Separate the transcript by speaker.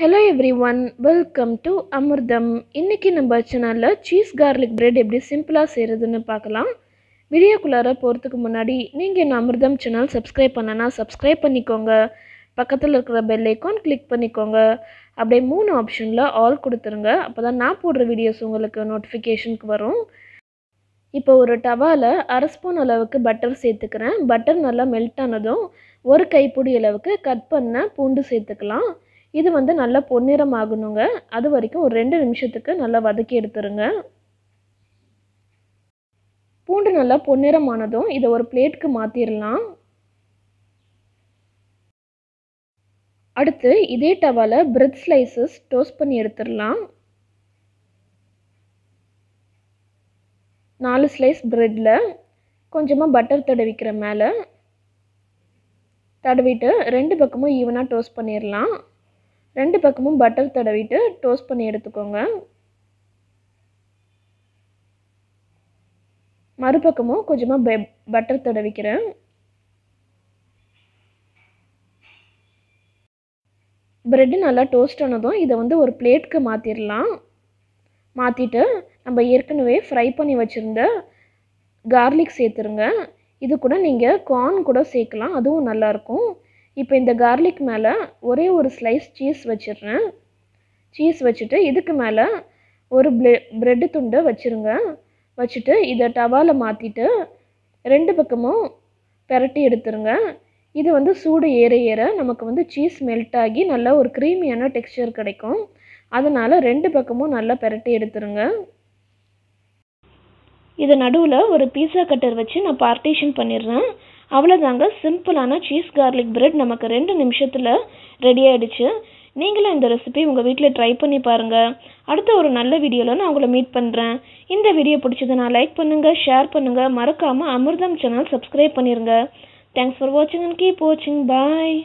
Speaker 1: Hello everyone, welcome to Amirdham. இன்னைக்கு நம்ம சேனல்ல cheese garlic bread எப்படி சிம்பிளா செய்யறதுன்னு பார்க்கலாம். வீடியோக்குள்ளார போறதுக்கு முன்னாடி நீங்க இந்த Amirdham சேனல் subscribe பண்ணனா subscribe பண்ணிக்கோங்க. பக்கத்துல இருக்கிற bell icon click பண்ணிக்கோங்க. அப்படியே மூணு ஆப்ஷன்ல ஆல் கொடுத்துருங்க. அப்பதான் நான் போடுற வீடியோஸ் உங்களுக்கு நோட்டிஃபிகேஷனுக்கு வரும். இப்போ ஒரு டவால 1/2 ஸ்பூன் அளவுக்கு பட்டர் சேர்த்துக்கிறேன். பட்டர் நல்லா மெல்ட் ஆனதும் ஒரு கைப்பிடி அளவுக்கு கட் பண்ண பூண்டு சேர்த்துக்கலாம். இது வந்து நல்லா பொன்னிறம் ஆகணுங்க. அது வரைக்கும் ஒரு 2 நிமிஷத்துக்கு நல்லா வதக்கி எடுத்துருங்க. பூண்டு நல்லா பொன்னிறம் ஆனதும் இதை ஒரு பிளேட்க்கு மாத்திரலாம். அடுத்து இதே டவால பிரெட் ஸ்லைசஸ் டோஸ்ட் பண்ணி எடுத்துடலாம். 4 ஸ்லைஸ் பிரெட்ல கொஞ்சமாக பட்டர் தடவிக்கிற மேலே தடவிட்டு 2 பக்கமும் ஈவனாக டோஸ்ட் பண்ணிடலாம். 2 பக்கமும் பட்டர் தடவிட்டு டோஸ்ட் பண்ணி எடுத்துக்கோங்க. மறுபக்கமும் கொஞ்சமாக பட்டர் தடவிக்கிறேன். பிரெட் நல்லா டோஸ்ட் ஆனதும் இதை வந்து ஒரு பிளேட்க்கு மாற்றிடலாம். மாற்றிட்டு நம்ம ஏற்கனவே ஃப்ரை பண்ணி வச்சுருந்த கார்லிக் சேர்த்துருங்க. இது கூட நீங்கள் கார்ன் கூட சேர்க்கலாம், அதுவும் நல்லாயிருக்கும். இப்போ இந்த கார்லிக் மேலே ஒரே ஒரு ஸ்லைஸ் சீஸ் வச்சிடுறேன். சீஸ் வச்சுட்டு இதுக்கு மேலே ஒரு பிரெட்டு துண்டு வச்சுருங்க. வச்சுட்டு இதை டவாவில் மாற்றிட்டு 2 பக்கமும் பெரட்டி எடுத்துருங்க. இது வந்து சூடு ஏற ஏற நமக்கு வந்து சீஸ் மெல்ட் ஆகி நல்லா ஒரு க்ரீமியான டெக்ஸ்சர் கிடைக்கும். அதனால் 2 பக்கமும் நல்லா பெரட்டி எடுத்துருங்க. இதை நடுவில் ஒரு பீஸா கட்டர் வச்சு நான் பார்ட்டிஷன் பண்ணிடுறேன். அவ்வளோதாங்க, சிம்பிளான சீஸ் கார்லிக் பிரெட் நமக்கு 2 நிமிஷத்தில் ரெடி ஆகிடுச்சு. நீங்களும் இந்த ரெசிபி உங்கள் வீட்டில் ட்ரை பண்ணி பாருங்கள். அடுத்த ஒரு நல்ல வீடியோவில் நான் உங்களை மீட் பண்ணுறேன். இந்த வீடியோ பிடிச்சதுன்னா லைக் பண்ணுங்கள், ஷேர் பண்ணுங்கள், மறக்காமல் அமிர்தம் சேனல் சப்ஸ்கிரைப் பண்ணிடுங்க. தேங்க்ஸ் ஃபார் வாட்சிங் அண்ட் கீப் வாட்சிங். பாய்.